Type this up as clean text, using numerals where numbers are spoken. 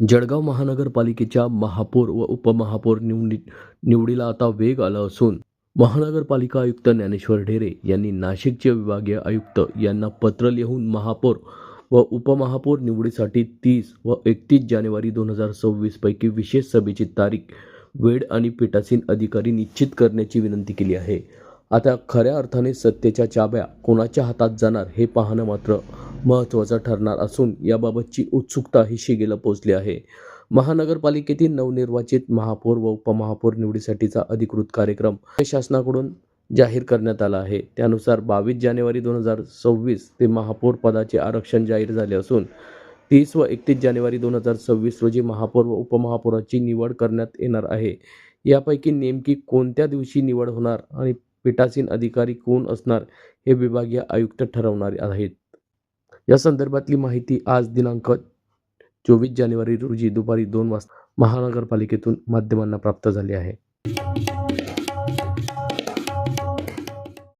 जळगाव महानगरपालिकेच्या महापौर व उपमहापौर निवडीला आता वेग आला असून महानगरपालिका आयुक्त ज्ञानेश्वर ढेरे यांनी नाशिकचे विभागीय आयुक्त यांना पत्र लिहून महापौर व उपमहापौर निवडीसाठी 30 व 31 जानेवारी 2026 पैकी विशेष सभेची तारीख, वेळ आणि पीठासीन अधिकारी निश्चित करण्याची विनंती केली आहे. आता खऱ्या अर्थाने सत्तेच्या चाव्या कोणाच्या हातात जाणार हे पाहणं मात्र महत्त्वाचं ठरणार असून याबाबतची उत्सुकता ही शिगेला पोहोचली आहे. महानगरपालिकेतील नवनिर्वाचित महापौर व उपमहापौर निवडीसाठीचा अधिकृत कार्यक्रम शासनाकडून जाहीर करण्यात आला आहे. त्यानुसार 22 जानेवारी 2026 ते महापौर पदाचे आरक्षण जाहीर झाले असून 30 व 31 जानेवारी 2026 रोजी महापौर व उपमहापौराची निवड करण्यात येणार आहे. यापैकी नेमकी कोणत्या दिवशी निवड होणार आणि पीठासीन अधिकारी कोण असणार हे विभागीय आयुक्त ठरवणार आहेत. या संदर्भातली माहिती आज दिनांक 24 जानेवारी रोजी दुपारी 2 वाजता महानगरपालिकेतून माध्यमांना प्राप्त झाली आहे.